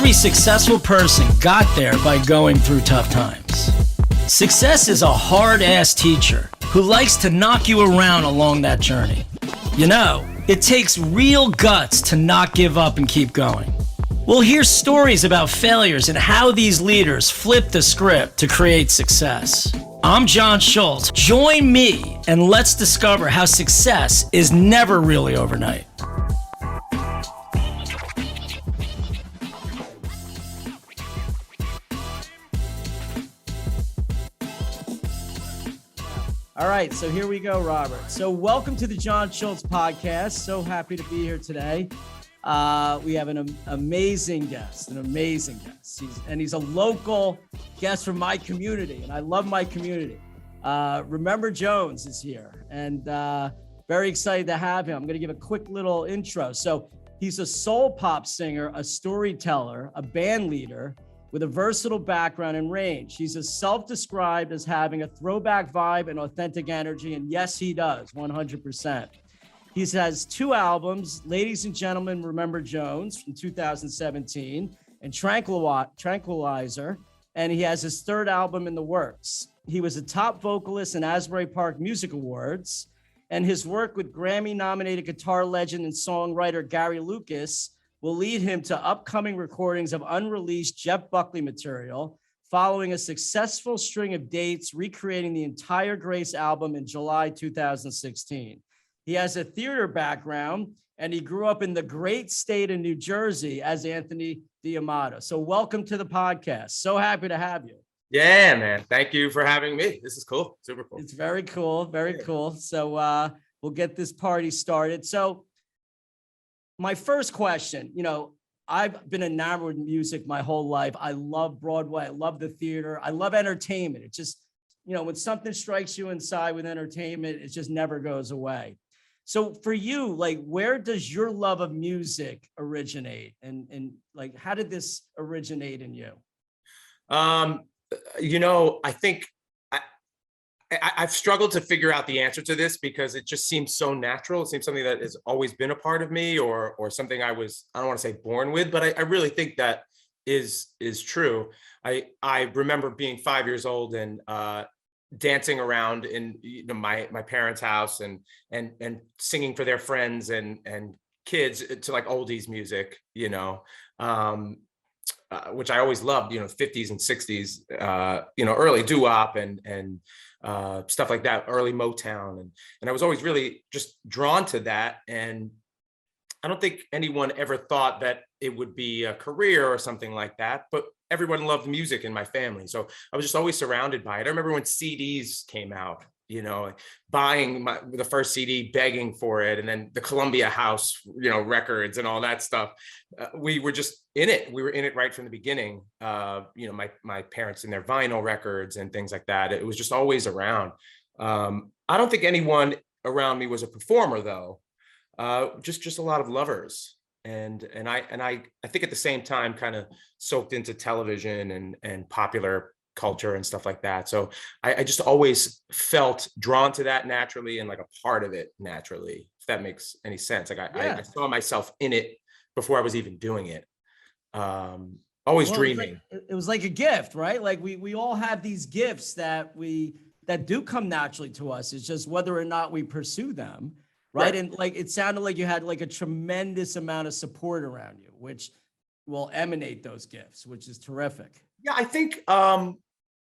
Every successful person got there by going through tough times. Success is a hard-ass teacher who likes to knock you around along that journey. You know, it takes real guts to not give up and keep going. We'll hear stories about failures and how these leaders flip the script to create success. I'm John Schultz. Join me and let's discover how success is never really overnight. All right, so here we go, Robert. So welcome to the John Schultz podcast. So happy to be here today. We have an amazing guest, He's a local guest from my community, and I love my community. Remember Jones is here, and very excited to have him. I'm going to give a quick little intro. So he's a soul pop singer, a storyteller, a band leader, with a versatile background and range. He's self-described as having a throwback vibe and authentic energy, and yes, he does, 100%. He has 2 albums, Ladies and Gentlemen, Remember Jones from 2017, and Tranquilizer, and he has his 3rd album in the works. He was a top vocalist in Asbury Park Music Awards, and his work with Grammy-nominated guitar legend and songwriter Gary Lucas will lead him to upcoming recordings of unreleased Jeff Buckley material, following a successful string of dates recreating the entire Grace album in July 2016. He has a theater background, and he grew up in the great state of New Jersey as Anthony D'Amato. So welcome to the podcast. So happy to have you. Yeah, man. Thank you for having me. This is cool. Super cool. It's very cool. Very cool. So we'll get this party started. So my first question, I've been enamored with music my whole life. I love Broadway. I love the theater. I love entertainment. It just, when something strikes you inside with entertainment, it just never goes away. So for you, where does your love of music originate? And how did this originate in you? I think I've struggled to figure out the answer to this because it just seems so natural. It seems something that has always been a part of me, or something I don't want to say born with, but I really think that is true. I remember being 5 years old and dancing around in my parents' house and singing for their friends and kids to oldies music, which I always loved, 50s and 60s, early doo-wop and stuff like that, early Motown. And I was always really just drawn to that. And I don't think anyone ever thought that it would be a career or something like that, but everyone loved music in my family. So I was just always surrounded by it. I remember when CDs came out, buying the first CD, begging for it. And then the Columbia House, records and all that stuff. We were just in it. We were in it right from the beginning. My parents and their vinyl records and things like that. It was just always around. I don't think anyone around me was a performer though. Just a lot of lovers. And I think at the same time kind of soaked into television and popular culture and stuff like that. So I just always felt drawn to that naturally and a part of it naturally, if that makes any sense. I saw myself in it before I was even doing it. Always dreaming. It was like a gift, right? We all have these gifts that do come naturally to us. It's just whether or not we pursue them. Right. And it sounded like you had a tremendous amount of support around you, which will emanate those gifts, which is terrific. Yeah, I think, I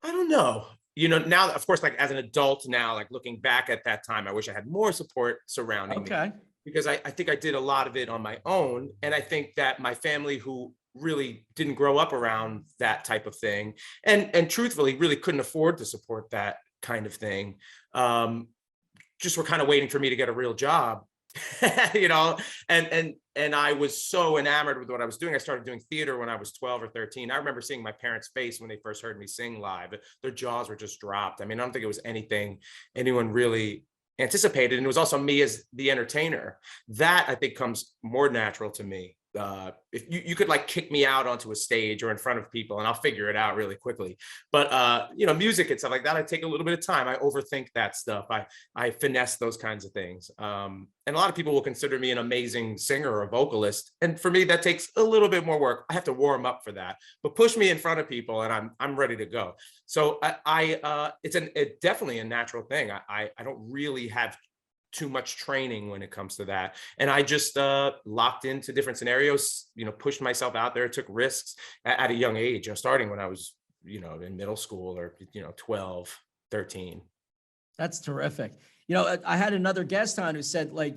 don't know, now, of course, as an adult now, looking back at that time, I wish I had more support surrounding me, because I think I did a lot of it on my own. And I think that my family, who really didn't grow up around that type of thing, and truthfully really couldn't afford to support that kind of thing, just were kind of waiting for me to get a real job, and I was so enamored with what I was doing. I started doing theater when I was 12 or 13. I remember seeing my parents' face when they first heard me sing live. Their jaws were just dropped. I mean, I don't think it was anything anyone really anticipated. And it was also me as the entertainer. That I think comes more natural to me if you could like kick me out onto a stage or in front of people and I'll figure it out really quickly. But you know, music and stuff like that, I take a little bit of time. I overthink that stuff. I finesse those kinds of things. And a lot of people will consider me an amazing singer or a vocalist. And for me, that takes a little bit more work. I have to warm up for that, but push me in front of people and I'm ready to go. So it's definitely a natural thing. I don't really have too much training when it comes to that. And I just locked into different scenarios, you know, pushed myself out there, took risks at a young age, you know, starting when I was, you know, in middle school or, you know, 12, 13. That's terrific. You know, I had another guest on who said like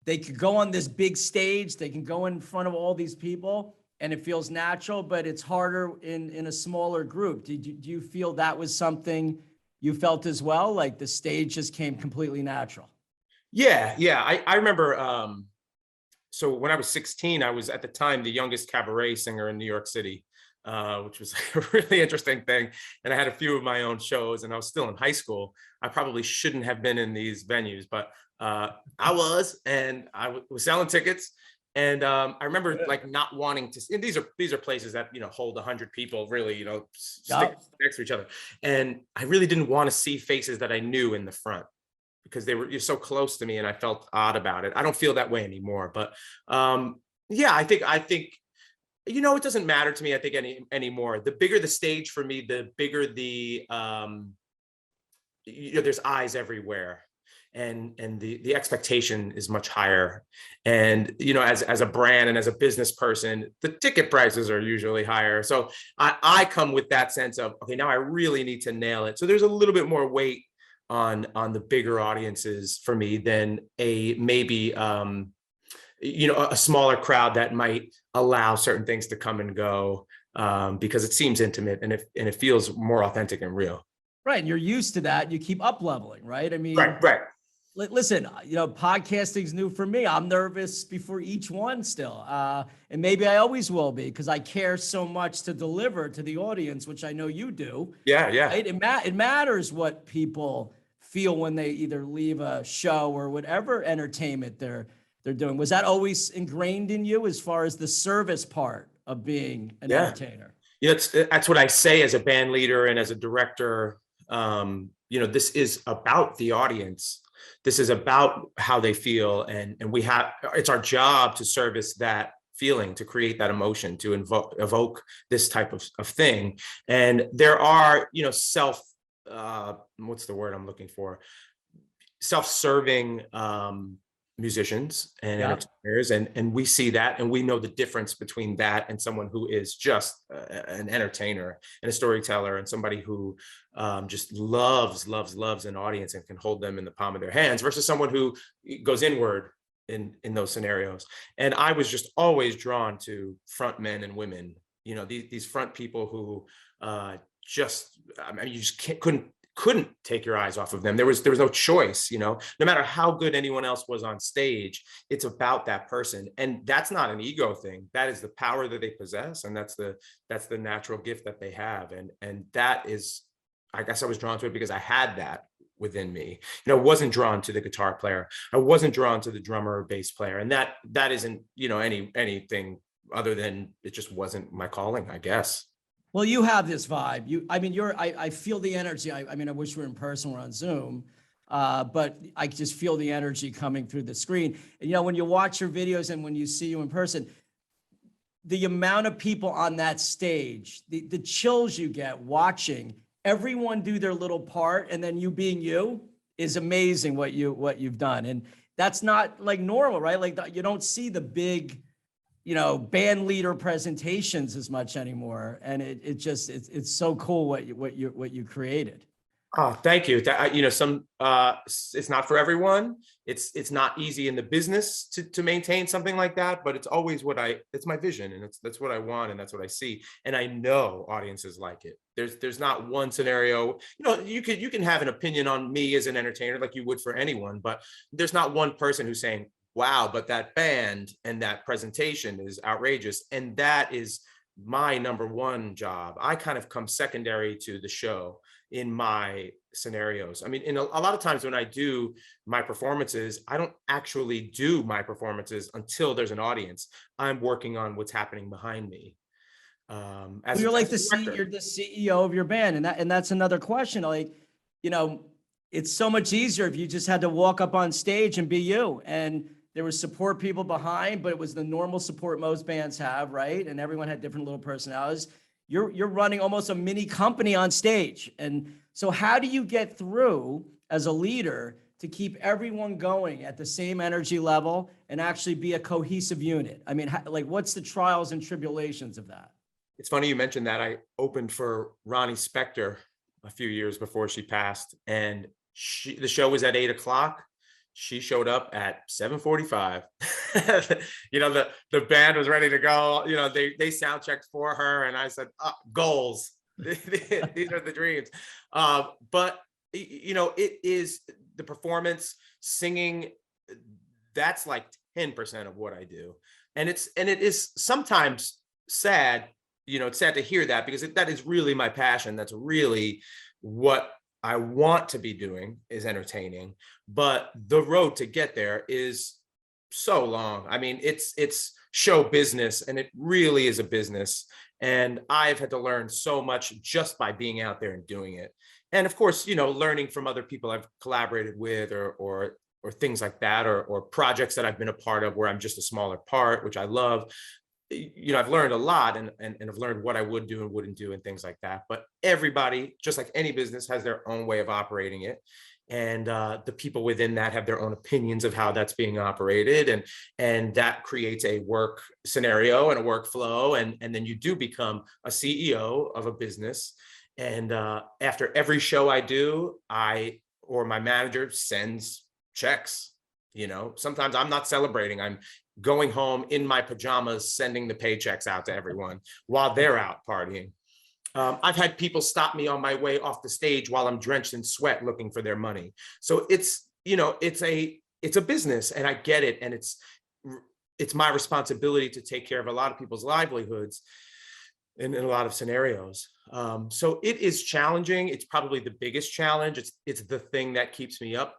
they could go on this big stage, they can go in front of all these people and it feels natural, but it's harder in a smaller group. Do you feel that was something you felt as well? Like the stage just came completely natural? Yeah. I remember, so when I was 16, I was at the time the youngest cabaret singer in New York City, which was a really interesting thing. And I had a few of my own shows and I was still in high school. I probably shouldn't have been in these venues, but I was, and I was selling tickets. And I remember like not wanting to, and these are places that, you know, hold 100 people really, you know, stick next to each other. And I really didn't want to see faces that I knew in the front, because you're so close to me and I felt odd about it. I don't feel that way anymore, but yeah, I think, you know, it doesn't matter to me, I think anymore. The bigger the stage for me, the bigger the, you know, there's eyes everywhere and the expectation is much higher. And, you know, as a brand and as a business person, the ticket prices are usually higher. So I come with that sense of, okay, now I really need to nail it. So there's a little bit more weight on the bigger audiences for me than maybe you know, a smaller crowd that might allow certain things to come and go because it seems intimate and it feels more authentic and real. Right. And you're used to that. You keep up leveling, right? I mean, right. Listen, you know, podcasting's new for me. I'm nervous before each one still. And maybe I always will be because I care so much to deliver to the audience, which I know you do. Yeah. Right? It matters what people feel when they either leave a show or whatever entertainment they're doing. Was that always ingrained in you as far as the service part of being an entertainer? Yeah, that's what I say as a band leader and as a director. You know, this is about the audience. This is about how they feel. And it's our job to service that feeling, to create that emotion, to evoke this type of thing. And there are, you know, what's the word I'm looking for? Self-serving musicians and entertainers, and we see that, and we know the difference between that and someone who is just an entertainer and a storyteller, and somebody who just loves an audience and can hold them in the palm of their hands, versus someone who goes inward in those scenarios. And I was just always drawn to front men and women, you know, these front people who I mean, you just couldn't take your eyes off of them. There was no choice, you know, no matter how good anyone else was on stage, it's about that person. And that's not an ego thing. That is the power that they possess. And that's the natural gift that they have. And that is, I guess I was drawn to it because I had that within me. You know, I wasn't drawn to the guitar player. I wasn't drawn to the drummer or bass player. And that isn't, you know, anything other than it just wasn't my calling, I guess. Well, you have this vibe. I feel the energy. I mean, I wish we were in person, we're on Zoom, but I just feel the energy coming through the screen. And, you know, when you watch your videos and when you see you in person, the amount of people on that stage, the chills you get watching everyone do their little part, and then you being you is amazing what you've done. And that's not like normal, right? Like you don't see the big, you know, band leader presentations as much anymore. And it's so cool what you created. Oh, thank you. You know, it's not for everyone. It's not easy in the business to maintain something like that, but it's always it's my vision, and that's what I want, and that's what I see. And I know audiences like it. There's not one scenario, you know, you can have an opinion on me as an entertainer like you would for anyone, but there's not one person who's saying, wow, but that band and that presentation is outrageous. And that is my number one job. I kind of come secondary to the show in my scenarios. I mean, in a lot of times when I do my performances, I don't actually do my performances until there's an audience. I'm working on what's happening behind me. Well, As a you're director. the CEO of your band, and that's another question. Like, you know, it's so much easier if you just had to walk up on stage and be you, and there was support people behind, but it was the normal support most bands have, right? And everyone had different little personalities. You're running almost a mini company on stage, and so how do you get through as a leader to keep everyone going at the same energy level and actually be a cohesive unit? I mean, like, what's the trials and tribulations of that? It's funny you mentioned that. I opened for Ronnie Spector a few years before she passed, and the show was at 8 o'clock. She showed up at 7:45. You know, the band was ready to go. You know, they sound checked for her, and I said, goals. These are the dreams. But you know, it is the performance, singing. That's like 10% of what I do, and it is sometimes sad. You know, it's sad to hear that, because that is really my passion. That's really what I want to be doing, is entertaining. But the road to get there is so long. I mean, it's show business, and it really is a business. And I've had to learn so much just by being out there and doing it. And of course, you know, learning from other people I've collaborated with, or things like that, or projects that I've been a part of where I'm just a smaller part, which I love. You know, I've learned a lot, and I've learned what I would do and wouldn't do and things like that. But everybody, just like any business, has their own way of operating it. And the people within that have their own opinions of how that's being operated. And that creates a work scenario and a workflow. And then you do become a CEO of a business. And after every show I do, or my manager sends checks. You know, sometimes I'm not celebrating. I'm going home in my pajamas, sending the paychecks out to everyone while they're out partying. I've had people stop me on my way off the stage while I'm drenched in sweat looking for their money. So it's, you know, it's a business, and I get it. And it's my responsibility to take care of a lot of people's livelihoods in a lot of scenarios. So it is challenging. It's probably the biggest challenge. It's the thing that keeps me up,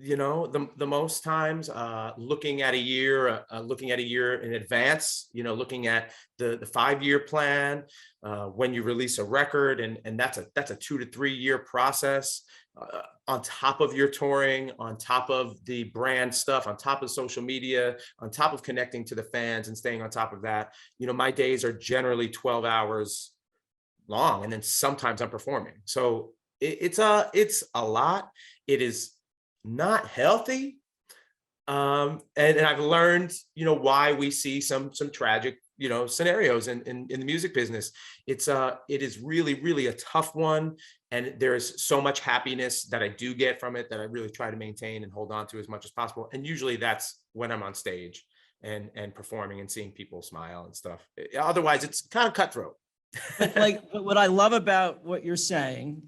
you know, the most times. Looking at a year in advance, you know, looking at the 5-year plan, when you release a record, and that's a 2 to 3 year process, on top of your touring, on top of the brand stuff, on top of social media, on top of connecting to the fans and staying on top of that. You know, my days are generally 12 hours long, and then sometimes I'm performing. So it's a lot. It is not healthy. And I've learned, you know, why we see some tragic, you know, scenarios in the music business. It is really, really a tough one. And there is so much happiness that I do get from it that I really try to maintain and hold on to as much as possible. And usually that's when I'm on stage and performing and seeing people smile and stuff. Otherwise, it's kind of cutthroat. But like, what I love about what you're saying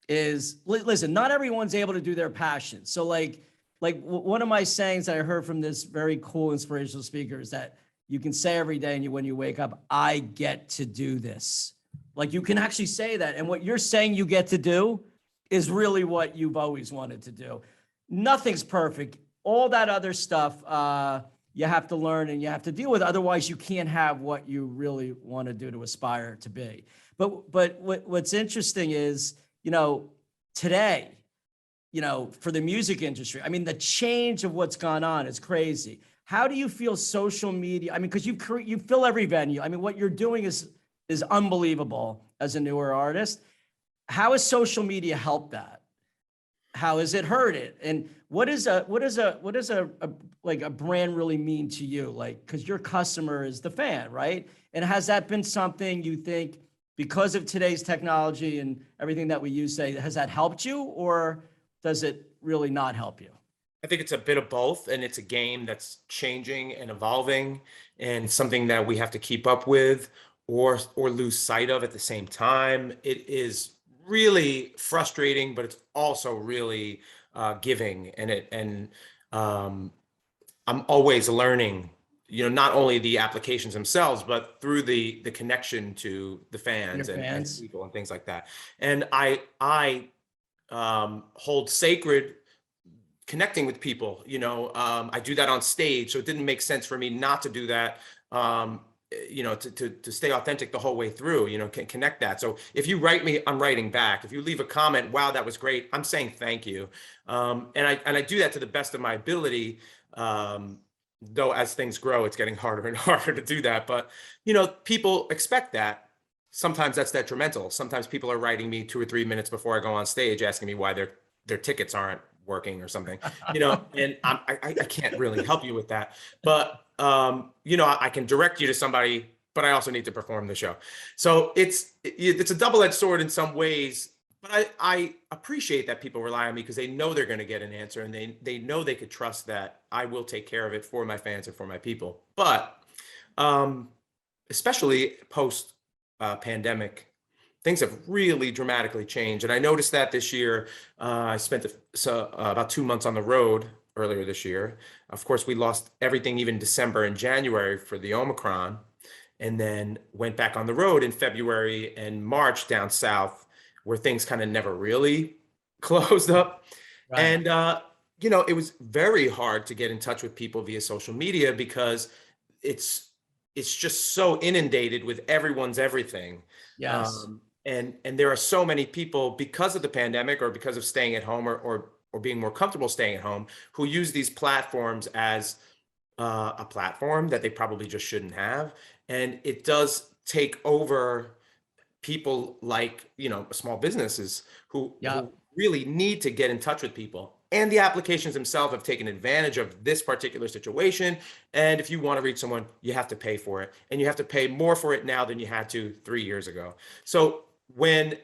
is, listen, not everyone's able to do their passion. So like one of my sayings that I heard from this very cool inspirational speaker is that you can say every day, and when you wake up, I get to do this. Like, you can actually say that. And what you're saying you get to do is really what you've always wanted to do. Nothing's perfect. All that other stuff, you have to learn and you have to deal with. Otherwise, you can't have what you really want to do, to aspire to be. But what's interesting is, you know, today, you know, for the music industry, I mean, the change of what's gone on is crazy. How do you feel social media? I mean, because you fill every venue. I mean, what you're doing is unbelievable as a newer artist. How has social media helped that? How has it hurt it? And what is a like a brand really mean to you? Like, because your customer is the fan, right? And has that been something you think, because of today's technology and everything that we use today, has that helped you, or does it really not help you? I think it's a bit of both, and it's a game that's changing and evolving, and something that we have to keep up with, or lose sight of at the same time. It is really frustrating, but it's also really giving, and I'm always learning not only the applications themselves, but through the connection to the Your fans and fans. people and things like that. And I hold sacred connecting with people. I do that on stage, so it didn't make sense for me not to do that. To stay authentic the whole way through, can connect that. So if you write me, I'm writing back. If you leave a comment, wow, that was great, I'm saying thank you. And I do that to the best of my ability. Though as things grow, it's getting harder and harder to do that. But, people expect that. Sometimes that's detrimental. Sometimes people are writing me 2 or 3 minutes before I go on stage asking me why their tickets aren't working or something, and I can't really help you with that. But, I can direct you to somebody, but I also need to perform the show. So it's a double-edged sword in some ways. But I appreciate that people rely on me because they know they're going to get an answer, and they know they could trust that I will take care of it for my fans and for my people. But especially post pandemic, things have really dramatically changed. And I noticed that this year. I spent about 2 months on the road earlier this year. Of course, we lost everything even December and January for the Omicron, and then went back on the road in February and March down south, where things kind of never really closed up. Right. And, it was very hard to get in touch with people via social media because it's just so inundated with everyone's everything. Yes. And there are so many people, because of the pandemic or because of staying at home or being more comfortable staying at home, who use these platforms as a platform that they probably just shouldn't have. And it does take over people like, small businesses who really need to get in touch with people. And the applications themselves have taken advantage of this particular situation. And if you want to reach someone, you have to pay for it. And you have to pay more for it now than you had to 3 years ago. So when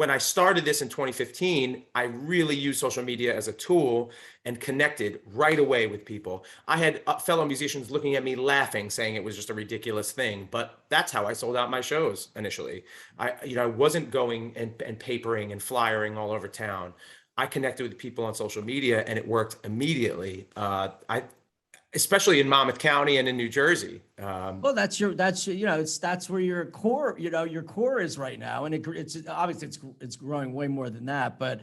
I started this in 2015, I really used social media as a tool and connected right away with people. I had fellow musicians looking at me laughing, saying it was just a ridiculous thing, but that's how I sold out my shows initially. I wasn't going and papering and flyering all over town. I connected with people on social media, and it worked immediately. Especially in Monmouth County and in New Jersey. Well, that's where your core, your core is right now. And it's obviously it's growing way more than that, but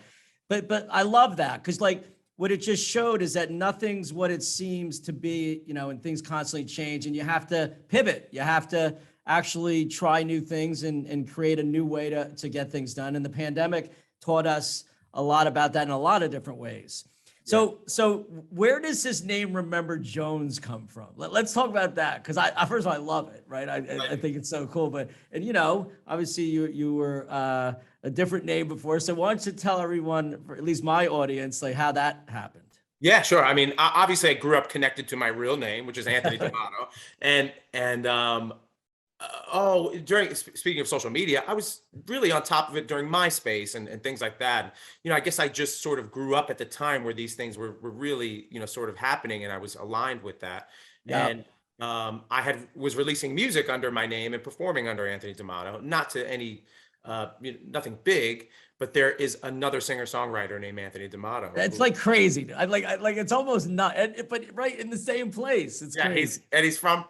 I love that. Cause like what it just showed is that nothing's what it seems to be, and things constantly change, and you have to pivot. You have to actually try new things and create a new way to get things done. And the pandemic taught us a lot about that in a lot of different ways. So where does this name Remember Jones come from? Let's talk about that. Cause first of all, I love it, right? I think it's so cool, and obviously you were a different name before. So why don't you tell everyone, or at least my audience, like how that happened? Yeah, sure. I mean, obviously I grew up connected to my real name, which is Anthony D'Amato. Speaking of social media, I was really on top of it during MySpace and things like that. I guess I just sort of grew up at the time where these things were really, sort of happening, and I was aligned with that. Yeah. And I was releasing music under my name and performing under Anthony D'Amato, not to any, nothing big, but there is another singer-songwriter named Anthony D'Amato. It's like crazy. I like it's almost not, but right in the same place. It's crazy.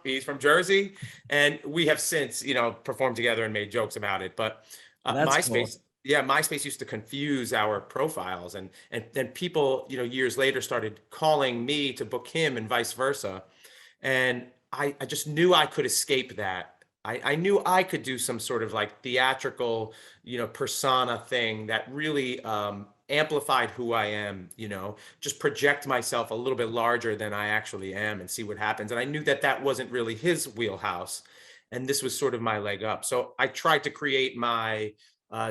He's from Jersey, and we have since, performed together and made jokes about it. But MySpace, cool. MySpace used to confuse our profiles, and then people, years later started calling me to book him and vice versa. And I just knew I could escape that. I knew I could do some sort of like theatrical, persona thing that really amplified who I am, just project myself a little bit larger than I actually am and see what happens. And I knew that wasn't really his wheelhouse. And this was sort of my leg up. So I tried to create my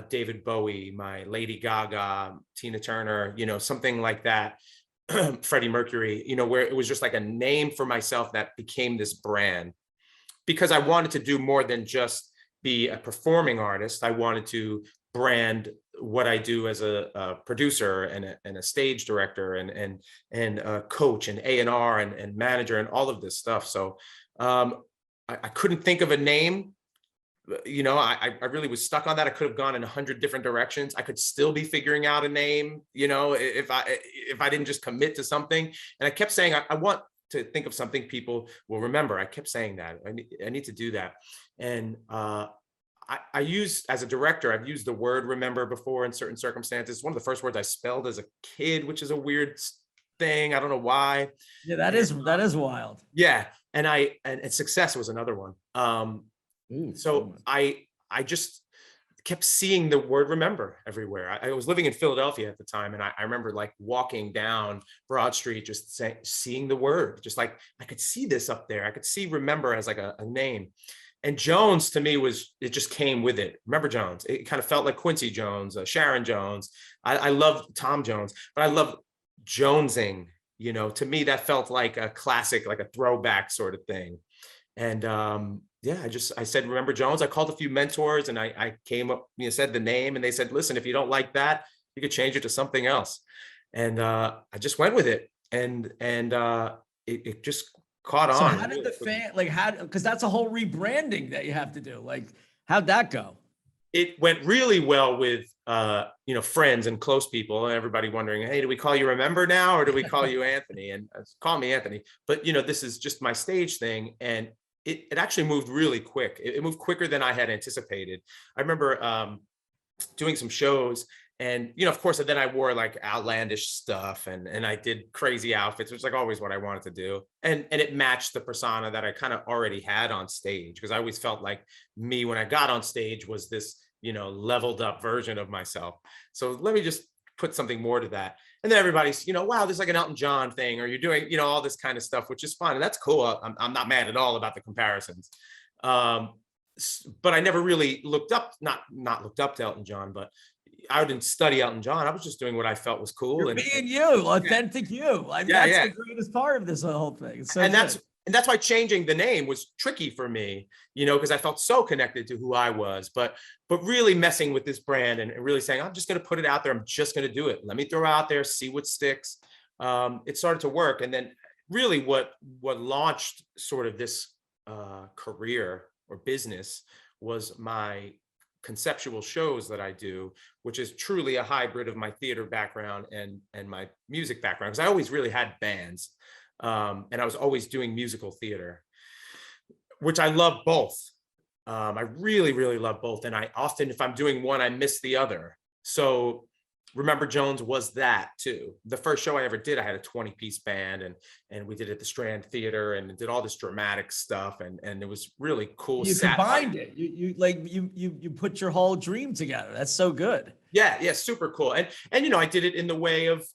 David Bowie, my Lady Gaga, Tina Turner, something like that. Freddie Mercury, where it was just like a name for myself that became this brand. Because I wanted to do more than just be a performing artist. I wanted to brand what I do as a producer and a stage director and a coach and A&R and manager and all of this stuff. So I couldn't think of a name. I really was stuck on that. I could have gone in 100 different directions. I could still be figuring out a name, if I didn't just commit to something. And I kept saying, I want to think of something people will remember. I kept saying that I need to do that. And I use, as a director, I've used the word remember before in certain circumstances. It's one of the first words I spelled as a kid, which is a weird thing. I don't know why. Yeah, that is wild. Yeah. And success was another one. So I just kept seeing the word remember everywhere. I was living in Philadelphia at the time. And I remember like walking down Broad Street, just seeing the word, just like, I could see this up there. I could see remember as like a name. And Jones to me it just came with it. Remember Jones. It kind of felt like Quincy Jones, Sharon Jones. I love Tom Jones, but I love Jonesing. You know, to me, that felt like a classic, like a throwback sort of thing. And yeah, I said, remember Jones. I called a few mentors and I came up, said the name, and they said, listen, if you don't like that, you could change it to something else. And I just went with it. And it just caught on. So how did the because that's a whole rebranding that you have to do. Like, how'd that go? It went really well with, friends and close people, and everybody wondering, hey, do we call you Remember now, or do we call you Anthony? And call me Anthony. But, this is just my stage thing. And it actually moved really quick. It moved quicker than I had anticipated. I remember doing some shows, and, of course, then I wore like outlandish stuff and I did crazy outfits, which is like always what I wanted to do. And it matched the persona that I kind of already had on stage, because I always felt like me when I got on stage was this, leveled up version of myself. So let me just put something more to that. And then everybody's, wow, there's like an Elton John thing, or you're doing, all this kind of stuff, which is fun. And that's cool. I'm not mad at all about the comparisons. But I never really not looked up to Elton John, but I didn't study Elton John. I was just doing what I felt was cool. You're being you, authentic you. That's the greatest part of this whole thing. That's why changing the name was tricky for me, because I felt so connected to who I was, but really messing with this brand and really saying, I'm just going to put it out there. I'm just going to do it. Let me throw it out there, see what sticks. It started to work. And then really what launched sort of this career or business was my conceptual shows that I do, which is truly a hybrid of my theater background and my music background. Because I always really had bands, and I was always doing musical theater, which I love both. I really, really love both. And I often, if I'm doing one, I miss the other. So Remember Jones was that too. The first show I ever did, I had a 20-piece band, and we did it at the Strand Theater and did all this dramatic stuff, and it was really cool. You combined it. You put your whole dream together. That's so good. Yeah, super cool. And I did it in the way of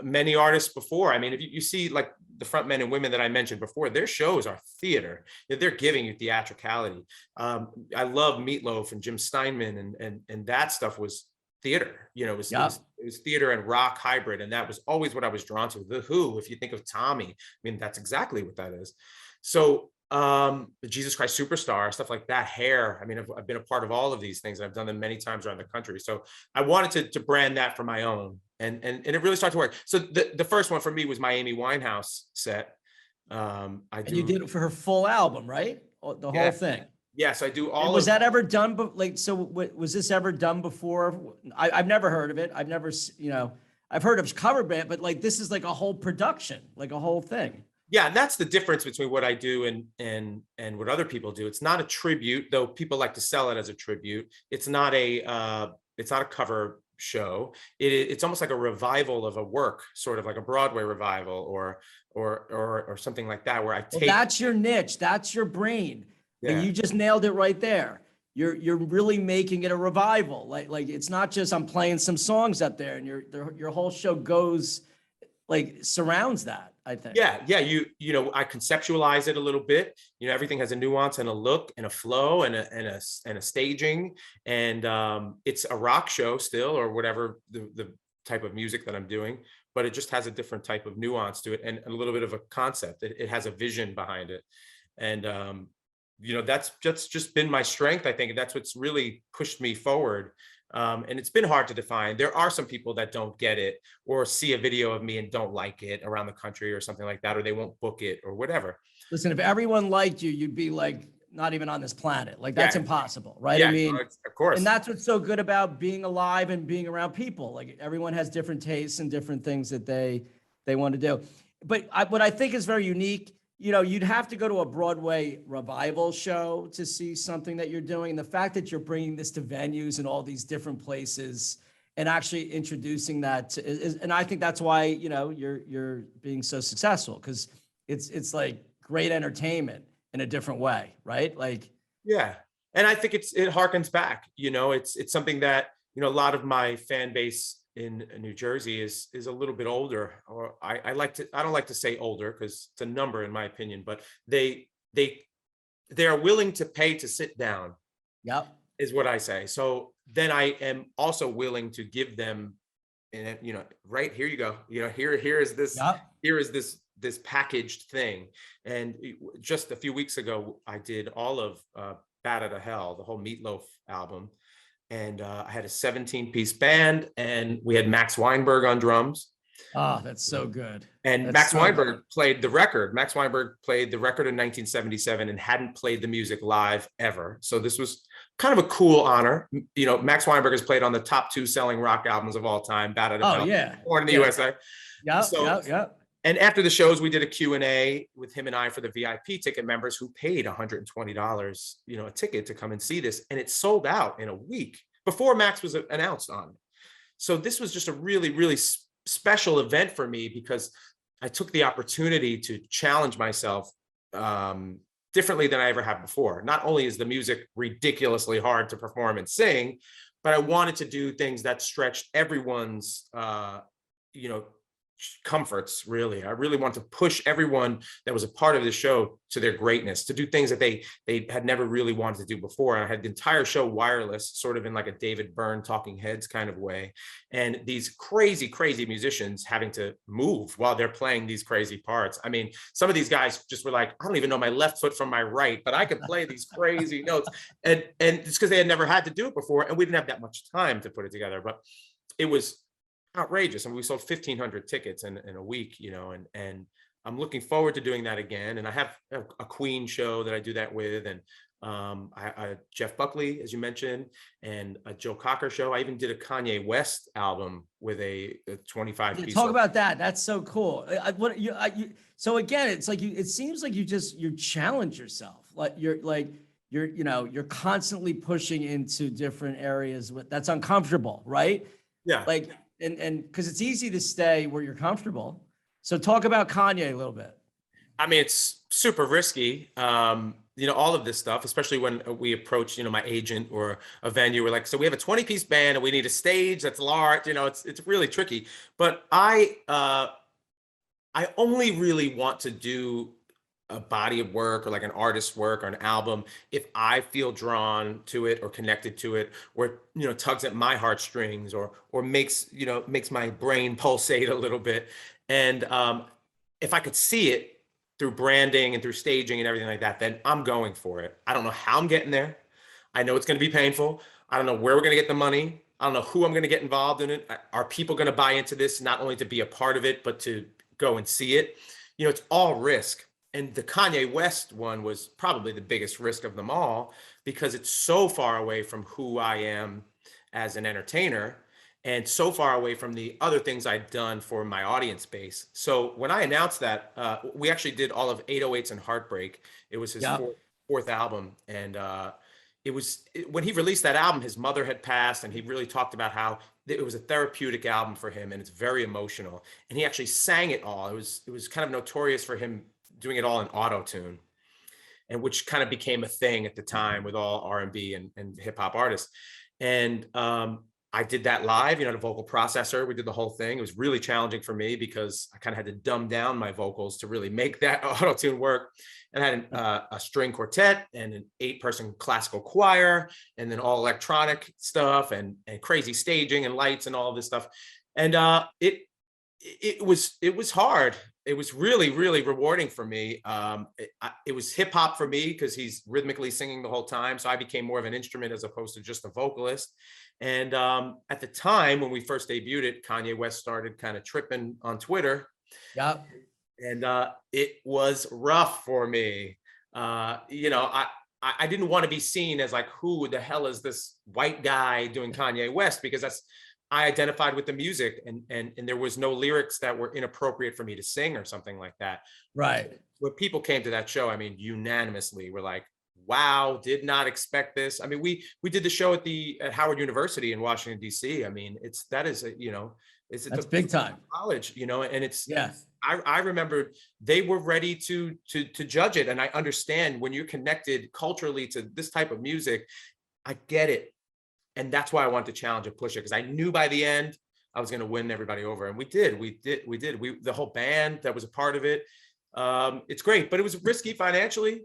many artists before. I mean, if you see like the frontmen and women that I mentioned before, their shows are theater. They're giving you theatricality. I love Meatloaf and Jim Steinman, and that stuff was theater. It was theater and rock hybrid, and that was always what I was drawn to. The Who, if you think of Tommy, I mean, that's exactly what that is. So the Jesus Christ Superstar, stuff like that, Hair. I mean, I've been a part of all of these things. I've done them many times around the country. So I wanted to brand that for my own, and it really started to work. So the first one for me was my Amy Winehouse set. You did it for her full album, right? The whole thing. Yes, I do all. Was that ever done? But was this ever done before? I've never heard of it. I've never, I've heard of cover band, but this is like a whole production, like a whole thing. Yeah, and that's the difference between what I do and what other people do. It's not a tribute, though people like to sell it as a tribute. It's not a cover show. It's almost like a revival of a work, sort of like a Broadway revival or something like that, where I take. Well, that's your niche. That's your brain. Yeah. And you just nailed it right there. You're really making it a revival. Like it's not just I'm playing some songs up there, and your whole show goes surrounds that, I think. Yeah. I conceptualize it a little bit. Everything has a nuance and a look and a flow and a staging, and it's a rock show still, or whatever the type of music that I'm doing, but it just has a different type of nuance to it and a little bit of a concept. It has a vision behind it, and that's just been my strength, I think. And that's what's really pushed me forward. And it's been hard to define. There are some people that don't get it, or see a video of me and don't like it around the country or something like that, or they won't book it or whatever. Listen, if everyone liked you, you'd be not even on this planet. That's impossible, right? Yeah, I mean, of course. And that's what's so good about being alive and being around people. Everyone has different tastes and different things that they want to do. but what I think is very unique, you know, you'd have to go to a Broadway revival show to see something that you're doing. The fact that you're bringing this to venues in all these different places and actually introducing that and I think that's why, you know, you're being so successful, because it's like great entertainment in a different way, right? Like, Yeah. And I think it harkens back, you know, it's something that, you know, a lot of my fan base in New Jersey is a little bit older, or I don't like to say older because it's a number in my opinion, but they are willing to pay to sit down, yep. is what I say. So then I am also willing to give them, and you know, right here you go, you know, here is this, Yep. here is this packaged thing. And just a few weeks ago, I did all of Bat Out of Hell, the whole Meatloaf album. And I had a 17-piece band, and we had Max Weinberg on drums. Oh, that's so good. And That's Max so Weinberg good. played the record. Max Weinberg played the record in 1977 and hadn't played the music live ever. So this was kind of a cool honor. You know, Max Weinberg has played on the top 2 selling rock albums of all time, Bat Out of Oh Hell, yeah. Born in the Yeah. USA. Yep. So, Yep. Yep. and after the shows, we did a Q&A with him and I for the VIP ticket members who paid $120, you know, a ticket to come and see this. And it sold out in a week before Max was announced on. So this was just a really, really special event for me, because I took the opportunity to challenge myself differently than I ever have before. Not only is the music ridiculously hard to perform and sing, but I wanted to do things that stretched everyone's, you know, comforts. Really, I really want to push everyone that was a part of the show to their greatness, to do things that they had never really wanted to do before. And I had the entire show wireless, sort of in like a David Byrne Talking Heads kind of way, and these crazy musicians having to move while they're playing these crazy parts. I mean, some of these guys just were like, I don't even know my left foot from my right, but I could play these crazy notes, and it's because they had never had to do it before, and we didn't have that much time to put it together. But it was outrageous. I mean, we sold 1,500 tickets in a week, you know, and I'm looking forward to doing that again. And I have a Queen show that I do that with, and I Jeff Buckley, as you mentioned, and a Joe Cocker show. I even did a Kanye West album with a 25 piece. Talk about that. That's so cool. So again, it's like it seems like you challenge yourself. You're constantly pushing into different areas that's uncomfortable, right? Yeah. Like, and because it's easy to stay where you're comfortable. So talk about Kanye a little bit. I mean, it's super risky. You know, all of this stuff, especially when we approach, you know, my agent or a venue, we're like, so we have a 20-piece band and we need a stage that's large, you know, it's really tricky. But I only really want to do a body of work, or like an artist's work or an album, if I feel drawn to it or connected to it, or, you know, tugs at my heartstrings, or makes my brain pulsate a little bit. And if I could see it through branding and through staging and everything like that, then I'm going for it. I don't know how I'm getting there. I know it's going to be painful. I don't know where we're going to get the money. I don't know who I'm going to get involved in it. Are people going to buy into this, not only to be a part of it, but to go and see it? You know, it's all risk. And the Kanye West one was probably the biggest risk of them all, because it's so far away from who I am as an entertainer, and so far away from the other things I'd done for my audience base. So when I announced that, we actually did all of 808s and Heartbreak. It was his fourth album. And when he released that album, his mother had passed, and he really talked about how it was a therapeutic album for him, and it's very emotional. And he actually sang it all. It was kind of notorious for him doing it all in auto-tune, and which kind of became a thing at the time with all R&B and hip hop artists. And I did that live, you know, the vocal processor. We did the whole thing. It was really challenging for me because I kind of had to dumb down my vocals to really make that auto-tune work. And I had a string quartet and an 8-person classical choir, and then all electronic stuff and crazy staging and lights and all of this stuff. And it was hard. It was really, really rewarding for me. It was hip hop for me because he's rhythmically singing the whole time. So I became more of an instrument as opposed to just a vocalist. And at the time when we first debuted it, Kanye West started kind of tripping on Twitter. Yep. And it was rough for me. You know, I didn't want to be seen as like, who the hell is this white guy doing Kanye West? Because that's I identified with the music, and there was no lyrics that were inappropriate for me to sing or something like that. Right. When people came to that show, I mean, unanimously were like, wow, did not expect this. I mean, we did the show at Howard University in Washington, DC. I mean, it's That's big time. college, and it's, Yeah. I remember they were ready to judge it. And I understand when you're connected culturally to this type of music, I get it. And that's why I wanted to challenge and push it, because I knew by the end I was going to win everybody over. And we did. The whole band that was a part of it. It's great, but it was risky financially.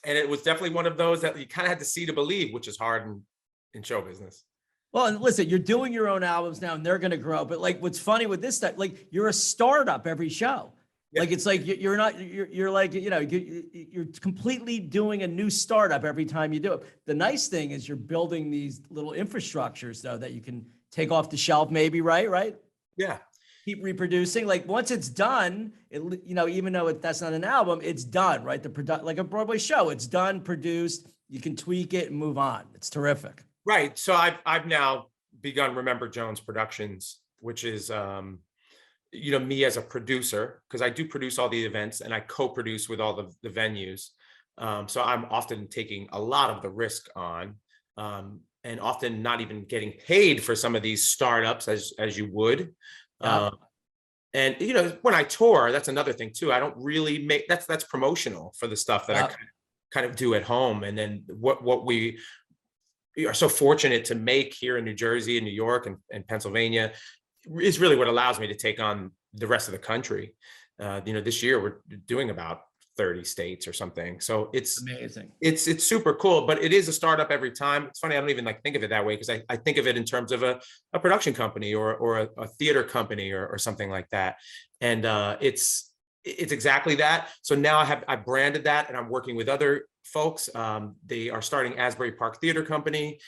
And it was definitely one of those that you kind of had to see to believe, which is hard in show business. Well, and listen, you're doing your own albums now and they're going to grow. But like, what's funny with this stuff, like you're a startup every show. Yeah. Like, it's like, you're not, you're like, you're completely doing a new startup every time you do it. The nice thing is you're building these little infrastructures though, that you can take off the shelf maybe, right? Yeah. Keep reproducing. Like once it's done, even though that's not an album, it's done, right? Like a Broadway show, it's done, produced, you can tweak it and move on. It's terrific. Right. So I've now begun Remember Jones Productions, which is, me as a producer, because I do produce all the events and I co-produce with all the venues. So I'm often taking a lot of the risk on, and often not even getting paid for some of these startups as you would. Yeah. And when I tour, that's another thing too. I don't really make that's promotional for the stuff that I kind of do at home. And then what we are so fortunate to make here in New Jersey and New York and Pennsylvania is really what allows me to take on the rest of the country. This year we're doing about 30 states or something. So it's amazing. It's super cool, but it is a startup every time. It's funny, I don't even think of it that way, because I think of it in terms of a production company or a theater company or something like that. And it's exactly that. So now I branded that, and I'm working with other folks. They are starting Asbury Park Theater Company,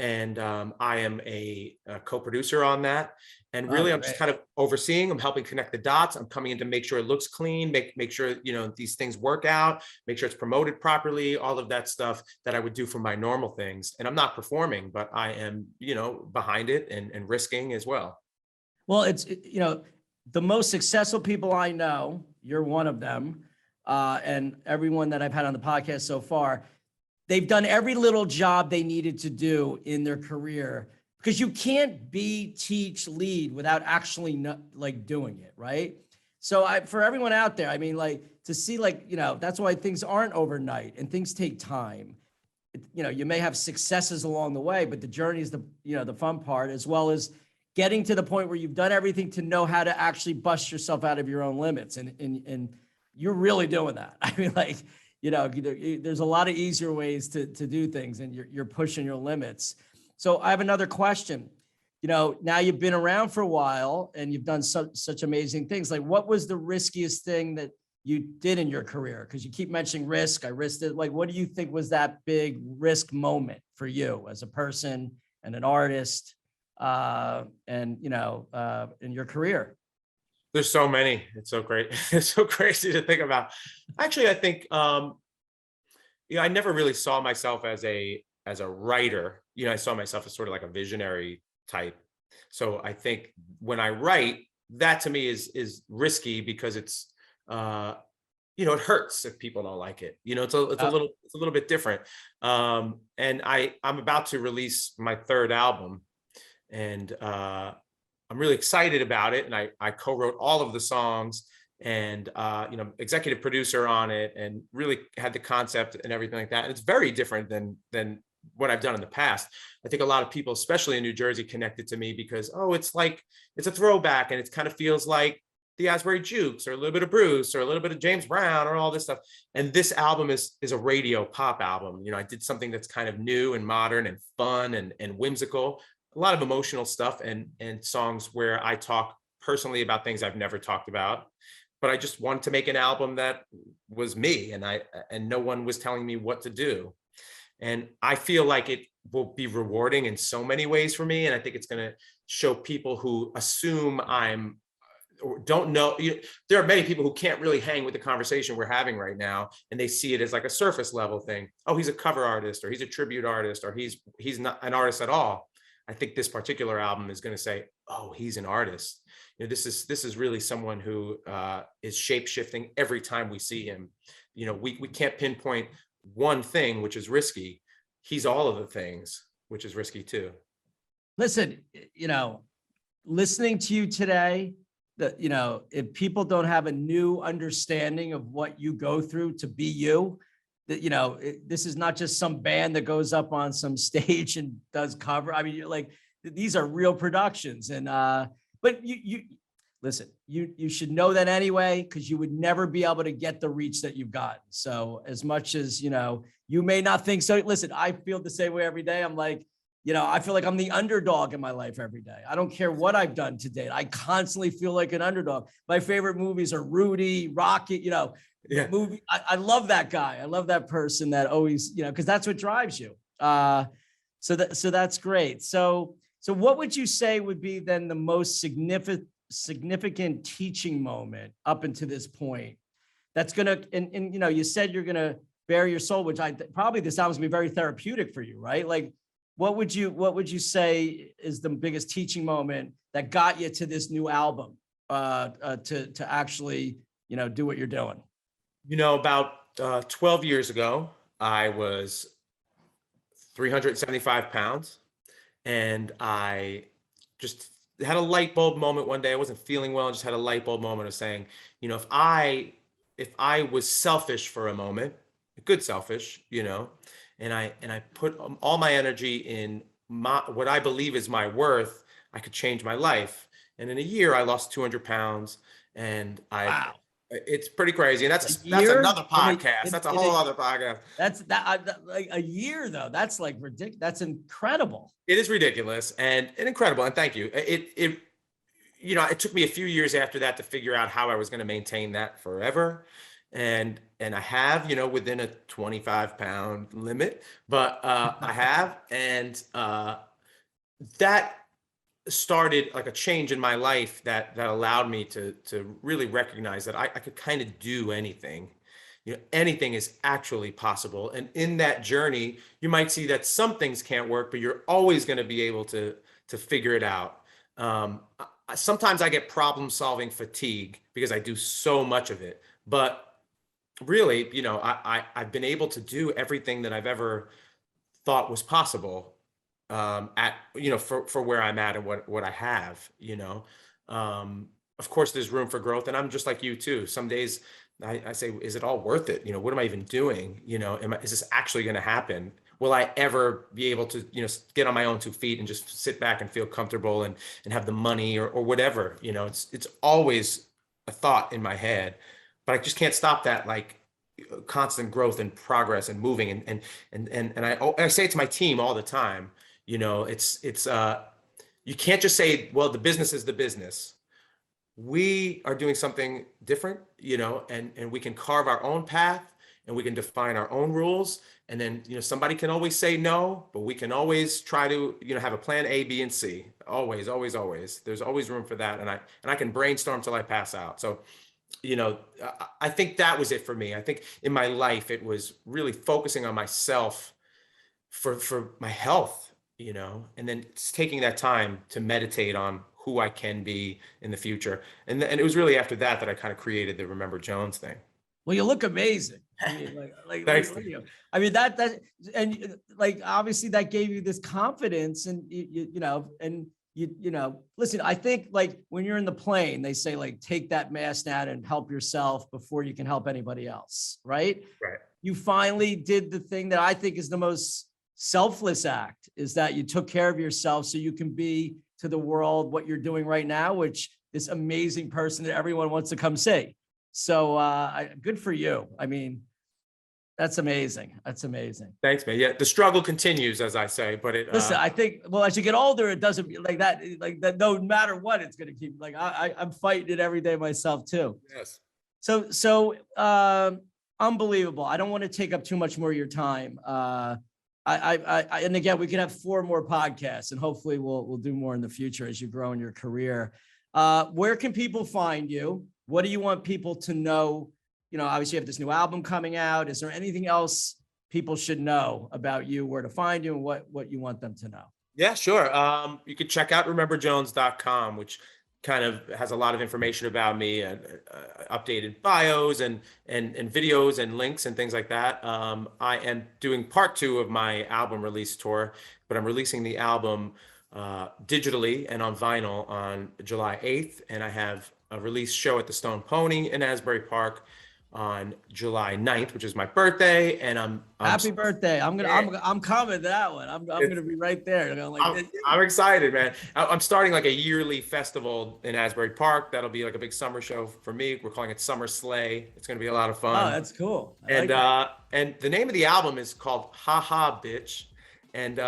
and I am a co-producer on that. And really, I'm just kind of overseeing. I'm helping connect the dots. I'm coming in to make sure it looks clean, make sure these things work out, make sure it's promoted properly, all of that stuff that I would do for my normal things. And I'm not performing, but I am, behind it and risking as well. Well, it's the most successful people I know. You're one of them, and everyone that I've had on the podcast so far, they've done every little job they needed to do in their career, because you can't be, teach, lead without actually doing it, right? So for everyone out there, I mean, to see that's why things aren't overnight and things take time. You may have successes along the way, but the journey is the fun part, as well as getting to the point where you've done everything to know how to actually bust yourself out of your own limits. And you're really doing that. I mean, there's a lot of easier ways to do things, and you're pushing your limits. So I have another question. Now you've been around for a while and you've done such amazing things. Like, what was the riskiest thing that you did in your career? Because you keep mentioning risk. I risked it. Like, what do you think was that big risk moment for you as a person and an artist, in your career? There's so many. It's so great. It's so crazy to think about. Actually, I think, I never really saw myself as a writer. I saw myself as sort of like a visionary type. So I think when I write, that to me is risky, because it's, it hurts if people don't like it. It's a little bit different. And I'm about to release my third album, and I'm really excited about it. And I co-wrote all of the songs, and executive producer on it, and really had the concept and everything like that. And it's very different than what I've done in the past. I think a lot of people, especially in New Jersey, connected to me because, it's a throwback, and it kind of feels like the Asbury Jukes, or a little bit of Bruce, or a little bit of James Brown, or all this stuff. And this album is a radio pop album. I did something that's kind of new and modern and fun and whimsical, a lot of emotional stuff, and songs where I talk personally about things I've never talked about. But I just wanted to make an album that was me, and no one was telling me what to do. And I feel like it will be rewarding in so many ways for me. And I think it's going to show people who assume or don't know. There are many people who can't really hang with the conversation we're having right now, and they see it as like a surface level thing. Oh, he's a cover artist, or he's a tribute artist, or he's not an artist at all. I think this particular album is going to say, oh, he's an artist. You know, this is really someone who is shape shifting every time we see him. You know, we can't pinpoint one thing, which is risky. He's all of the things, which is risky too. Listen, you know, listening to you today, that, you know, if people don't have a new understanding of what you go through to be you, that, you know, this is not just some band that goes up on some stage and does cover. I mean, you're like, these are real productions. And, but you listen, you should know that anyway, because you would never be able to get the reach that you've gotten. So as much as, you know, you may not think so, listen, I feel the same way every day. I'm like, you know, I feel like I'm the underdog in my life every day. I don't care what I've done to date. I constantly feel like an underdog. My favorite movies are Rudy, Rocket, you know, movie. I love that guy. I love that person that always, you know, because that's what drives you. So that's great. So what would you say would be then the most significant teaching moment up until this point that's going to, and you know, you said you're going to bare your soul, which probably this album's gonna be very therapeutic for you, right? Like, what would you say is the biggest teaching moment that got you to this new album, to actually, you know, do what you're doing? You know, about 12 years ago, I was 375 pounds, and I just had a light bulb moment one day. I wasn't feeling well. I just had a light bulb moment of saying, you know, if I was selfish for a moment, good selfish, you know, and I put all my energy in what I believe is my worth, I could change my life. And in a year, I lost 200 pounds, and Wow. it's pretty crazy. And that's Year? another podcast. That's a whole other podcast. That's like a year though. That's like ridiculous. That's incredible. It is ridiculous and incredible. And thank you. You know, it took me a few years after that to figure out how I was going to maintain that forever. And I have, you know, within a 25-pound limit, but I have, and that started like a change in my life that allowed me to really recognize that I could kind of do anything. You know, anything is actually possible. And in that journey, you might see that some things can't work, but you're always going to be able to figure it out. Sometimes I get problem solving fatigue because I do so much of it, but really, you know, I've been able to do everything that I've ever thought was possible, at, you know, for where I'm at and what I have, you know. Of course, there's room for growth, and I'm just like you too. Some days I say, is it all worth it? You know, what am I even doing? You know, is this actually going to happen? Will I ever be able to, you know, get on my own 2 feet and just sit back and feel comfortable and have the money or whatever? You know, it's always a thought in my head, but I just can't stop that, like, constant growth and progress and moving. And I say it to my team all the time. You know, it's you can't just say, well, the business is the business. We are doing something different, you know, and we can carve our own path, and we can define our own rules. And then, you know, somebody can always say no, but we can always try to, you know, have a plan A, B, and C. Always, always, always. There's always room for that. And I can brainstorm till I pass out. So, you know, I think that was it for me. I think in my life, it was really focusing on myself for my health, you know, and then it's taking that time to meditate on who I can be in the future. And it was really after that I kind of created the Remember Jones thing. Well, you look amazing. I mean, Thanks. I mean, that, and like, obviously that gave you this confidence, and you know, and you know, listen, I think like when you're in the plane, they say like, take that mask down and help yourself before you can help anybody else. Right. Right. You finally did the thing that I think is the most selfless act, is that you took care of yourself so you can be to the world what you're doing right now, which this amazing person that everyone wants to come see. So good for you. I mean, that's amazing. That's amazing. Thanks, man. Yeah, the struggle continues, as I say, but it. Listen, I think, well, as you get older, it doesn't like that. No matter what, it's going to keep, like, I'm fighting it every day myself too. Yes. So unbelievable. I don't want to take up too much more of your time. And again, we can have 4 more podcasts, and hopefully we'll do more in the future as you grow in your career. Where can people find you? What do you want people to know? You know, obviously you have this new album coming out. Is there anything else people should know about you, where to find you, and what you want them to know? Yeah, sure. You could check out rememberjones.com, which kind of has a lot of information about me and updated bios and videos and links and things like that. I am doing part 2 of my album release tour, but I'm releasing the album digitally and on vinyl on July 8th. And I have a release show at the Stone Pony in Asbury Park on July 9th, which is my birthday. And Happy birthday. I'm coming to that one. I'm gonna be right there. I'm excited, man. I'm starting like a yearly festival in Asbury Park. That'll be like a big summer show for me. We're calling it Summer Slay. It's gonna be a lot of fun. Oh, that's cool. And the name of the album is called Ha Ha Bitch. And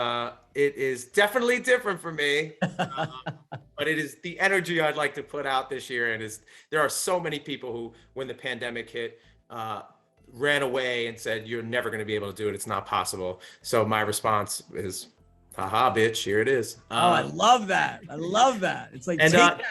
it is definitely different for me, but it is the energy I'd like to put out this year. And there are so many people who, when the pandemic hit, ran away and said, "You're never going to be able to do it. It's not possible." So my response is, "Haha, bitch, here it is." I love that. I love that. It's like, take that.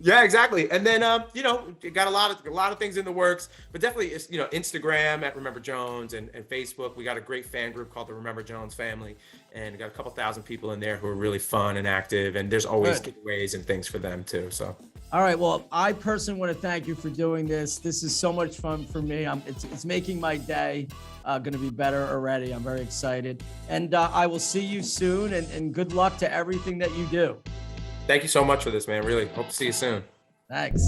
Yeah, exactly. And then, you got a lot of things in the works, but definitely, Instagram at Remember Jones and Facebook. We got a great fan group called the Remember Jones family, and we got a couple thousand people in there who are really fun and active. And there's always giveaways and things for them too. So. All right. Well, I personally want to thank you for doing this. This is so much fun for me. It's making my day going to be better already. I'm very excited, and I will see you soon. And good luck to everything that you do. Thank you so much for this, man. Really hope to see you soon. Thanks.